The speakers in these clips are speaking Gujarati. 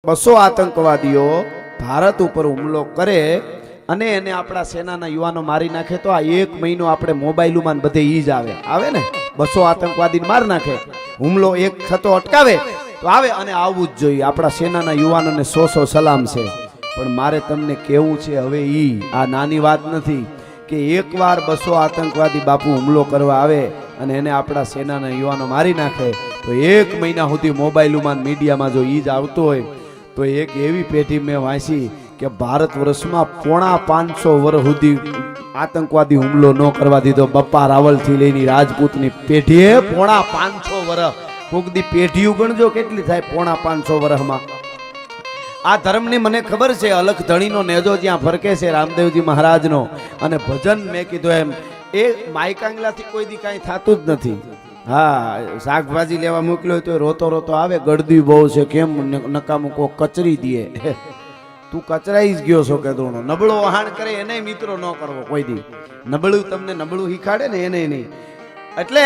200 આતંકવાદીઓ ભારત ઉપર હુમલો કરે અને એને આપણા સેનાના યુવાનો મારી નાખે તો આ એક મહિનો આપણે મોબાઈલમાં બધે ઈ જ આવે ને 200 આતંકવાદી માર નાખે, હુમલો એક થતો અટકાવે તો આવે અને આવવું જ જોઈએ. આપણા સેનાના યુવાનોને 100 સલામ છે. પણ મારે તમને કહેવું છે હવે ઈ આ નાની વાત નથી કે એકવાર 200 આતંકવાદી બાપુ હુમલો કરવા આવે અને એને આપણા સેનાના યુવાનો મારી નાખે તો એક મહિના સુધી મોબાઈલમાં મીડિયામાં જો ઈ જ આવતો હોય તો એક એવી પેઢી મેં વાંચી કે ભારત વર્ષમાં 550 વર્ષ સુધી આતંકવાદી હુમલો ન કરવા દીધો. બપ્પા રાવલથી લઈને રાજપૂતની પેઢીએ 550 વર્ષ કોકદી પેઢીઓ ગણજો કેટલી થાય 550 વર્ષમાં. આ ધર્મની મને ખબર છે. અલખ ધણીનો નેજો જ્યાં ફરકે છે રામદેવજી મહારાજનો અને ભજન મેં કીધું એમ એ માયકાંગલાથી કોઈ દી કાંઈ થતું જ નથી. હા, શાકભાજી લેવા મોકલ્યો હોય તો રોતો રોતો આવે, ગળદી બહુ છે કેમ નકામું કો કચરી દે. તું કચરાઈ જ ગયો છો કે દોણો નબળો વહાણ કરે એને મિત્રો ન કરવો કોઈ દી. નબળું તમને નબળું શીખાડે ને એને નહીં. એટલે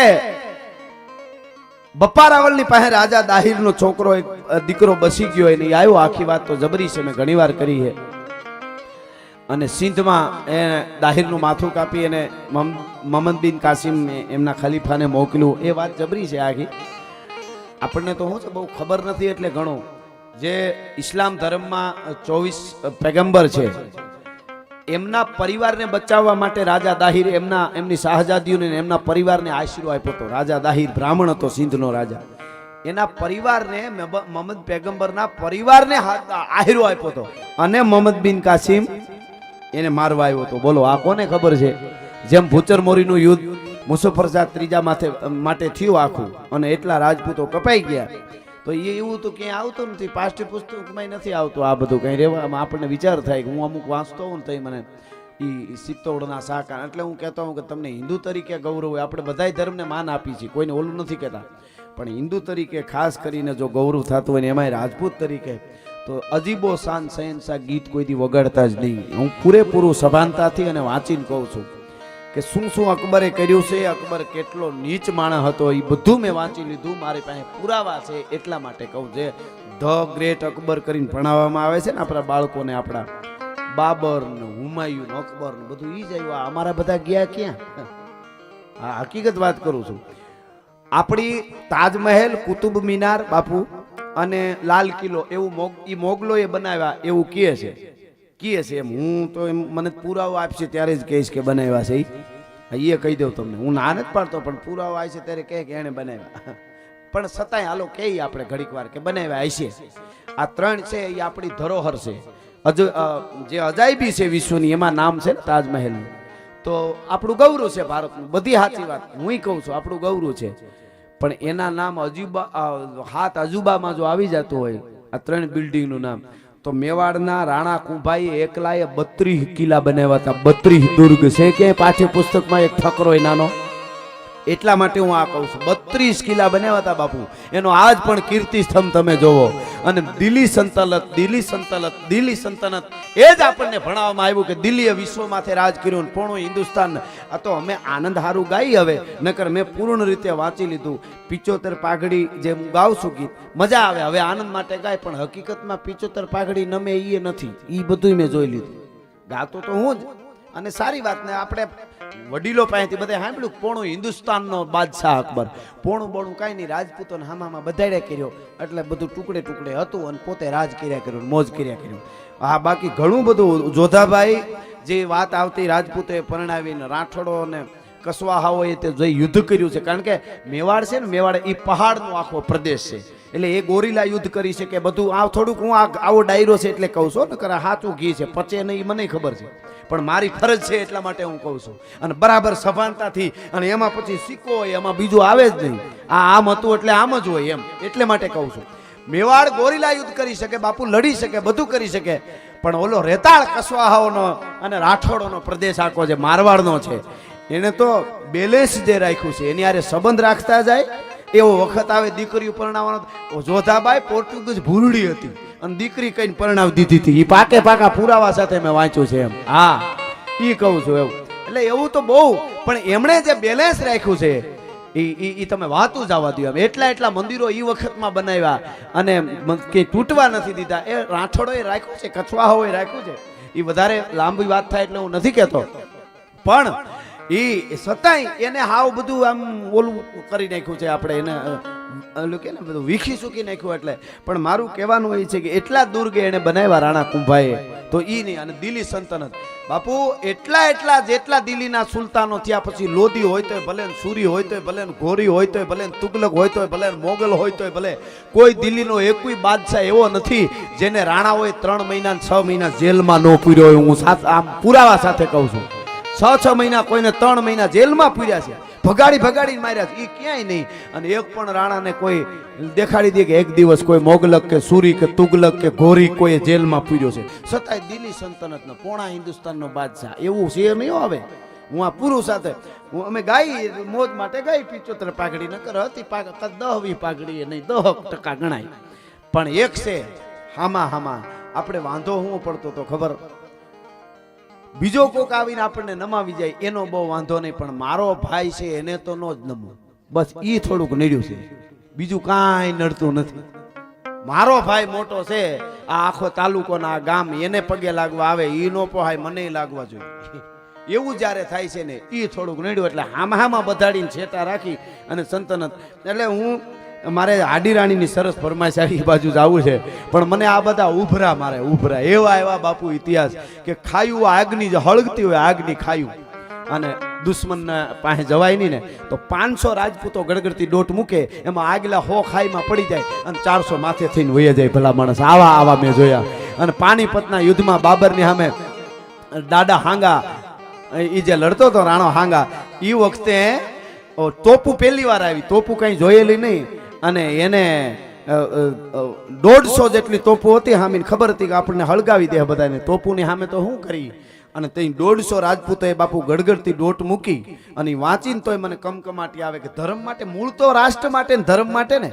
બપ્પા રાવલની પાસે રાજા દાહિરનો છોકરો એક દીકરો બસી ગયો એને આવ્યો. આખી વાત તો જબરી છે, મેં ઘણી વાર કરી છે. અને સિંધમાં એ દાહિરનું માથું કાપી અને મોહમ્મદ બિન કાસિમ એમના ખલીફાને મોકલ્યું. એ વાત જબરી છે આખી. આપણને તો શું છે બહુ ખબર નથી. એટલે ઘણું જે ઇસ્લામ ધર્મમાં 24 પૈગંબર છે એમના પરિવારને બચાવવા માટે રાજા દાહિર એમની શાહજાદીઓને એમના પરિવારને આશરો આપ્યો હતો. રાજા દાહિર બ્રાહ્મણ હતો, સિંધનો રાજા. એના પરિવારને મોહમ્મદ પૈગંબરના પરિવારને આશરો આપ્યો હતો અને મોહમ્મદ બિન કાસિમ એને મારવા આવ્યો હતો. બોલો આ કોને ખબર છે? જેમ ભૂચર મોરીનું યુદ્ધ મુસફરજાદ ત્રીજા માટે થયું આખું અને એટલા રાજપૂતો કપાઈ ગયા. તો એ એવું તો ક્યાંય આવતું નથી, પાઠ્ય પુસ્તકમાં નથી આવતું. આ બધું કંઈ રહેવામાં આપણને વિચાર થાય કે હું અમુક વાંચતો હોઉં ને તો મને એ સિત્તોડના શાકા. એટલે હું કહેતો હોઉં કે તમને હિન્દુ તરીકે ગૌરવ હોય. આપણે બધાય ધર્મને માન આપીએ છીએ, કોઈને ઓલું નથી કહેતા, પણ હિન્દુ તરીકે ખાસ કરીને જો ગૌરવ થતું હોય ને એમાંય રાજપૂત તરીકે તો અજીબો શાન શહેનશાહ ગીત કોઈથી વગાડતા જ નહીં. હું પૂરેપૂરું સભાનતાથી અને વાંચીને કહું છું કે શું શું અકબરે કર્યું છે, અકબર કેટલો નીચ માણસ હતો એ બધું મેં વાંચી લીધું. મારી પાસે પુરાવા છે એટલા માટે કહું. જે ધ ગ્રેટ અકબર કરીને ભણાવવામાં આવે છે ને આપણા બાળકોને, આપણા બાબર ને હુમાયુન અકબર ને બધું ઈ જ આવ્યું. અમારા બધા ગયા ક્યાં? હા, હકીકત વાત કરું છું. આપણી તાજમહેલ, કુતુબ મિનાર બાપુ અને લાલ કિલ્લો એવું મોગલોએ બનાવ્યા એવું કહે છે એમ. હું તો એમ મને પુરાવો આપશે ત્યારે જ કહીશ કે બનાવ્યા છે. એ કહી દઉં તમને, હું ના નથી પાડતો પણ પુરાવો આવશે ત્યારે કહે કે એને બનાવ્યા. પણ છતાંય હાલો કહીએ આપણે ઘડીક વાર કે બનાવ્યા હશે. આ 3 છે એ આપણી ધરોહર છે. જે અજાયબી છે વિશ્વની એમાં નામ છે ને તાજમહેલનું. તો આપણું ગૌરવ છે ભારતનું. બધી સાચી વાત હું કહું છું, આપણું ગૌરવ છે. પણ એના નામ અજુબામાં જો આવી જતું હોય આ 3 બિલ્ડિંગનું નામ તો મેવાડના રાણા કુંભાઈ એકલાએ 32 કિલ્લા બનાવ્યા હતા. 32 દુર્ગ છે કે પાઠ્ય પુસ્તકમાં એક ફકરો નાનો. એટલા માટે હું આ કહું છું 32 કિલ્લા બનાવ્યા હતા બાપુ. એનો આજ પણ કીર્તિ સ્તંભ તમે જોવો. અને દિલ્હી સલ્તનત એ જ આપણને ભણાવવામાં આવ્યું કે દિલ્હીએ વિશ્વમાંથી રાજ કર્યું, પૂર્ણ હિન્દુસ્તાન. આ તો અમે આનંદ હારું ગાઈ. હવે નકર મેં પૂર્ણ રીતે વાંચી લીધું. 75 પાઘડી જે હું ગાઉં છું ગીત મજા આવે. હવે આનંદ માટે ગાય પણ હકીકતમાં 75 પાઘડી નમે એ નથી. એ બધું મેં જોઈ લીધું. ગાતો તો હું જ. અને સારી વાત ને આપણે વડીલો પાસેથી બધા સાંભળ્યું પૂર્ણ હિન્દુસ્તાનનો બાદશાહ અકબર. પૂર્ણ કાંઈ નહીં, રાજપૂતોને હામામાં બધાડે કર્યો એટલે બધું ટુકડે ટુકડે હતું અને પોતે રાજ કર્યા કર્યું, મોજ કર્યા કર્યું. હા, બાકી ઘણું બધું જોધાભાઈ જે વાત આવતી રાજપૂતોએ પરણાવીને રાઠોડો અને કસવાહાઓએ તે જે યુદ્ધ કર્યું છે. કારણ કે મેવાડ છે ને, મેવાડ એ પહાડનો આખો પ્રદેશ છે. એટલે એ ગોરીલા યુદ્ધ કરી છે કે બધું આ થોડુંક હું આવો ડાયરો છે એટલે કહું છું. નકર સાચું ઘી છે પચે નહીં મને ખબર છે, પણ મારી ફરજ છે એટલા માટે હું કહું છું. અને બરાબર સભાનતાથી. અને એમાં પછી સિક્કો હોય, એમાં બીજું આવે જ નહીં. આમ હતું એટલે આમ જ હોય એમ. એટલે માટે કહું છું મેવાડ ગોરીલા યુદ્ધ કરી શકે બાપુ, લડી શકે, બધું કરી શકે. પણ ઓલો રેતાળ કસવાહાઓનો અને રાઠોડોનો પ્રદેશ આખો જે મારવાડનો છે એને તો બેલેન્સ જે રાખ્યું છે. એની આરે સંબંધ રાખતા જાય. એવો વખત આવે દીકરીઓ પરણાવવાનો. જોધાબાઈ પોર્ટુગીઝ ભૂરડી હતી અને દીકરી કઈ પરણાવ દીધી હતી. એ પાકા પુરાવા સાથે મેં વાંચ્યું છે એમ. હા, એ કહું છું એવું. એટલે એવું તો બહુ. પણ એમણે જે બેલેન્સ રાખ્યું છે એ તમે વાતું જવા દો. એમ એટલા મંદિરો એ વખતમાં બનાવ્યા અને કે તૂટવા નથી દીધા. એ રાઠોડોએ રાખ્યું છે, કછવાહોએ રાખ્યું છે. એ વધારે લાંબી વાત થાય એટલે હું નથી કહેતો, પણ એ છતાંય એને હાવ બધું આમ ઓલું કરી નાખ્યું છે. આપણે એને ઓલું કે ને બધું વીખી સૂકી નાખ્યું. એટલે પણ મારું કહેવાનું એ છે કે એટલા દુર્ગે એને બનાવ્યા રાણા કુંભાએ, તો ઈ નહીં. અને દિલ્હી સલ્તનત બાપુ એટલા જેટલા દિલ્હીના સુલતાનો થયા પછી લોધી હોય તોય ભલે, સુરી હોય તોય ભલે, ઘોરી હોય તોય ભલે, તુગલક હોય તોય ભલે, મોગલ હોય તોય ભલે, કોઈ દિલ્હીનો એકય બાદશાહ એવો નથી જેને રાણાઓએ 3 મહિના 6 મહિના જેલમાં ન પૂર્યો હોય. હું આમ પુરાવા સાથે કહું છું, 6 મહિના કોઈને 3 મહિના જેલમાં પૂર્યા છે, ભગાડી માર્યા છે. એ ક્યાંય નહીં. અને એક પણ રાણાને કોઈ દેખાડી દે કે એક દિવસ કોઈ મોગલક કે સુરી કે તુગલક કે ઘોરી કોઈ જેલમાં પૂર્યો છે. છતાંય દિલ્હી સલ્તનતનો પોણા હિન્દુસ્તાનનો બાદશાહ એવું છે નહીં આવે. હું આ પૂરું સાથે અમે ગાઈ મોજ માટે ગાઈ 75 પાઘડી નકર હતી 10-20 પાઘડી નહીં 10% ગણાય. પણ એક છે હામાં આપણે વાંધો હું પડતો તો ખબર, બીજો કોક આવીને આપણને નમાવી જાય એનો બહુ વાંધો નહીં, પણ મારો ભાઈ છે એને તો નો જ નમો. બસ ઈ થોડુંક નડ્યું છે, બીજું કાંઈ નડતું નથી. મારો ભાઈ મોટો છે, આ આખો તાલુકોના ગામ એને પગે લાગવા આવે, ઈ નો પોહાય મને લાગવા જોઈએ. એવું જ્યારે થાય છે ને ઈ થોડુંક નડ્યું. એટલે હામાં બધાડીને છેટા રાખી અને સલ્તનત. એટલે હું મારે હાડીરાણીની સરસ ફરમાઈશ બાજુ જવું છે, પણ મને આ બધા ઉભરા એવા બાપુ ઇતિહાસ કે ખાયું આગની જે હળગતી હોય આગની ખાયું, અને દુશ્મનના પાસે જવાય નહીં ને તો 500 રાજપૂતો ગડગડતી દોટ મૂકે, એમાં આગલા 100 ખાઈમાં પડી જાય અને 400 માથે થઈને વહી જાય. ભલા માણસ આવા મેં જોયા. અને પાણીપતના યુદ્ધમાં બાબરની સામે દાદા હાંગા એ જે લડતો હતો રાણો હાંગા, એ વખતે તોપુ પહેલી વાર આવી, તોપુ કઈ જોયેલી નહીં. અને એને 150 જેટલી તોપુ હતી. હામીને ખબર હતી કે આપણને હળગાવી દે બધાને, તોપુની સામે તો શું કરી. અને તે 150 રાજપૂતોએ બાપુ ગડગડતી દોટ મૂકી અને વાંચીને તોય મને કમકમાટી આવે કે ધર્મ માટે, મૂળ તો રાષ્ટ્ર માટે ને ધર્મ માટે ને.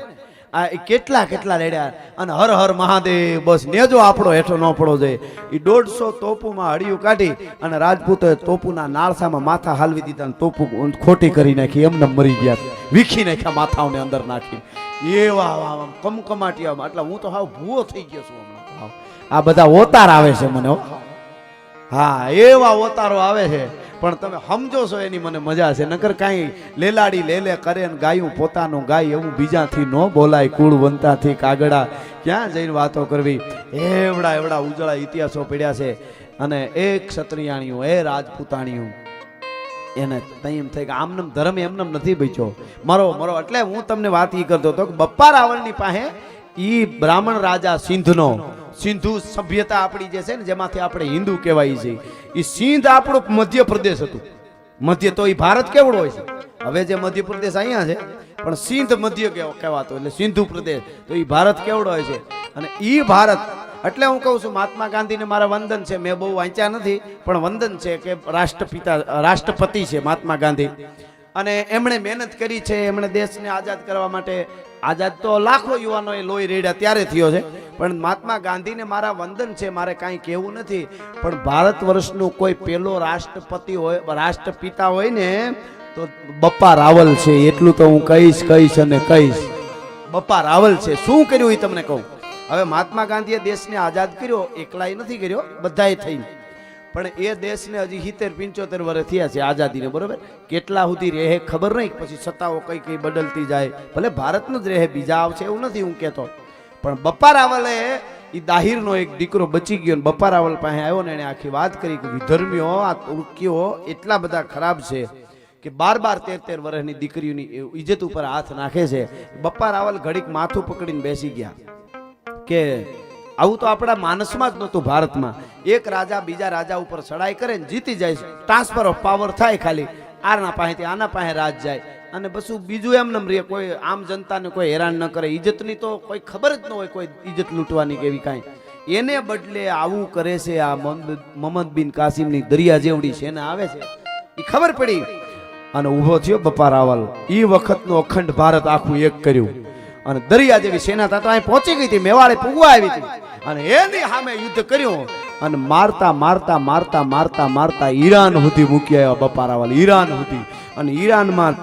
આ કેટલા લડ્યા અને હર હર મહાદેવ બસ નેજો આપણો હેઠો ન પડવો જોઈએ. એ 150 તોપુમાં હળિયું કાઢી અને રાજપૂતોએ તોપુના નાળસામાં માથા હાલવી દીધા અને તોપુ ખોટી કરી નાખી, એમને મરી ગયા, વીખી નાખ્યા માથાઓને અંદર નાખી. એવા કમકમાટી આવે. એટલે હું તો હાવ ભૂવો થઈ ગયો છું હમણાં. આ બધા ઓતાર આવે છે મને, હા એવા ઓતારો આવે છે. પણ તમે સમજો છો એની મને મજા છે. નકર કાંઈ લેલાડી લેલે કરે ને ગાયું પોતાનું ગાય એવું બીજાથી ન બોલાય. કુળવંતાથી કાગડા ક્યાં જઈને વાતો કરવી. એવડા ઉજળા ઇતિહાસો પડ્યા છે. અને એક ક્ષત્રિયાણીઓ એ રાજપૂતાણીઓ એને એમ થાય કે આમનમ ધર્મ એમનમ નથી બચ્યો મરો. એટલે હું તમને વાત એ કરતો હતો કે બપ્પા રાવળની પાસે ઈ બ્રાહ્મણ રાજા સિંધુ સભ્યતા આપણી જે છે ને જેમાંથી આપણે હિન્દુ કહેવાય છે, એ સિંધ આપણું મધ્યપ્રદેશ હતું. મધ્ય તો એ ભારત કેવડો હોય છે, હવે જે મધ્યપ્રદેશ અહીંયા છે પણ સિંધ મધ્ય કહેવાતો એટલે સિંધુ પ્રદેશ. તો એ ભારત કેવડો હોય છે. અને એ ભારત એટલે હું કહું છું મહાત્મા ગાંધીને મારા વંદન છે. મેં બહુ વાંચ્યા નથી પણ વંદન છે કે રાષ્ટ્રપતિ છે મહાત્મા ગાંધી. અને એમણે મહેનત કરી છે, એમણે દેશને આઝાદ કરવા માટે. આઝાદ તો લાખો યુવાનોએ લોહી રેડ્યા ત્યારે થયો છે, પણ મહાત્મા ગાંધીને મારા વંદન છે. મારે કાંઈ કહેવું નથી, પણ ભારત વર્ષનું કોઈ પેલો રાષ્ટ્રપતિ હોય, રાષ્ટ્રપિતા હોય ને તો બપ્પા રાવલ છે. એટલું તો હું કહીશ. બપ્પા રાવલ છે. શું કર્યું એ તમને કહું. હવે મહાત્મા ગાંધીએ દેશને આઝાદ કર્યો, એકલાય નથી કર્યો, બધાએ થઈને. પણ એ દેશને હજી 70-75 વર્ષ થયા છે આઝાદીને, બરોબર. કેટલા સુધી રહે ખબર નહીં, પછી સત્તાઓ કઈ બદલતી જાય. ભલે ભારતનું જ રહે, બીજા આવશે એવું નથી હું કહેતો. પણ બપ્પા રાવલે એ દાહિરનો એક દીકરો બચી ગયો ને બપ્પા રાવલ પાસે આવ્યો ને એને આખી વાત કરી કે વિધર્મીઓ આ તુર્કીઓ એટલા બધા ખરાબ છે કે 12-13 વર્ષની દીકરીઓની ઇજ્જત ઉપર હાથ નાખે છે. બપ્પા રાવલ ઘડીક માથું પકડીને બેસી ગયા કે આવું તો આપણા માનસમાં જ નહોતું. ભારતમાં એક રાજા બીજા રાજા ઉપર ચડાઈ કરે ને જીતી જાય, ટ્રાન્સફર ઓફ પાવર થાય, ખાલી આના પાસેથી આના પાસે રાજ જાય અને બસ બીજું એમને રે. કોઈ આમ જનતાને કોઈ હેરાન ન કરે. ઇજ્જતની તો કોઈ ખબર જ ન હોય, કોઈ ઇજ્જત લૂંટવાની કે એવી કાંઈ. એને બદલે આવું કરે છે આ મોહમ્મદ બિન કાસિમની દરિયા જેવડી છે એને આવે છે. એ ખબર પડી અને ઊભો થયો બપ્પા રાવલ. એ વખતનું અખંડ ભારત આખું એક કર્યું અને દરિયા જેવી સેના તો અહીં પહોંચી ગઈ હતી, મેવાડે પૂગવા આવી હતી અને એની સામે યુદ્ધ કર્યું. અને મારતા મારતા મારતા મારતા મારતા ઈરાન સુધી મૂકી આવ્યા બપ્પા રાવલ, ઈરાન સુધી. અને ઈરાનમાં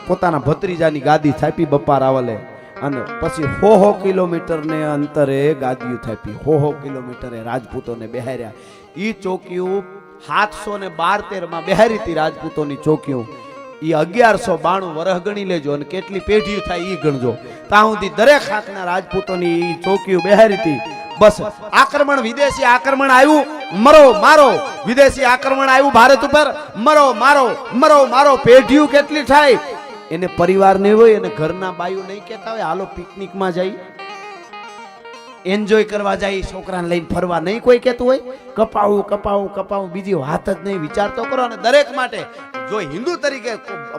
પોતાના ભત્રીજાની ગાદી થાપી બપ્પા રાવલે. અને પછી 100 કિલોમીટરને અંતરે ગાદીઓ થાપી, 100 કિલોમીટરે રાજપૂતોને બેહાર્યા. ઈ ચોકીઓ 712 માં બેહારી હતી રાજપૂતોની ચોકીઓ. ઈ 1192 વર્ષ ગણી લેજો અને કેટલી પેઢીઓ થાય ઈ ગણજો. ત્યાં સુધી દરેક હાથના રાજપૂતોની ઈ ચોકીઓ બેહારી હતી. બસ આક્રમણ, વિદેશી આક્રમણ આવ્યું, મરો મારો. વિદેશી આક્રમણ આવ્યું ભારત ઉપર, મરો મારો, મરો મારો. પેઢીઓ કેટલી થાય એને પરિવાર નહીં હોય, એને ઘરના બાયું નહીં કહેતા હોય હાલો પિકનિકમાં જાય, એન્જોય કરવા જાય, છોકરાને લઈને ફરવા નહીં કોઈ કહેતું હોય. કપાવું કપાવું કપાવું, બીજી વાત જ નહીં. વિચાર તો કરો. અને દરેક માટે જો હિન્દુ તરીકે,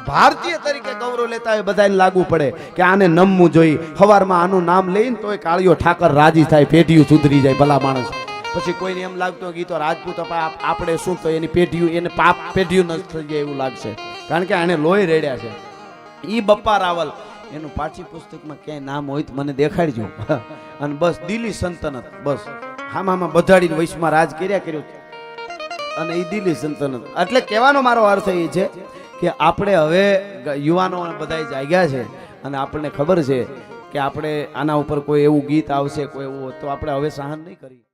ભારતીય તરીકે ગૌરવ લેતા હોય બધાને લાગુ પડે કે આને નમવું જોઈએ. સવારમાં આનું નામ લઈને તોય કાળિયો ઠાકર રાજી થાય, પેઢીઓ સુધરી જાય ભલા માણસ. પછી કોઈને એમ લાગતું કે તો રાજપૂત આપણે શું તો એની પેઢીઓ, એને પાપ પેઢીઓ ન થઈ જાય એવું લાગશે, કારણ કે આને લોહી રેડ્યા છે. ઈ બપ્પા રાવલ એનું પાઠ્ય પુસ્તકમાં ક્યાંય નામ હોય તો મને દેખાડજો. અને બસ દિલ્હી સલ્તનત, બસ હામાં બધાડીને વૈશમાં રાજ કર્યું. અને એ દિલ્હી સલ્તનત એટલે કહેવાનો મારો અર્થ એ છે કે આપણે હવે યુવાનો બધા જાગ્યા છે અને આપણને ખબર છે કે આપણે આના ઉપર કોઈ એવું ગીત આવશે, કોઈ એવું, તો આપણે હવે સહન નહીં કરીએ.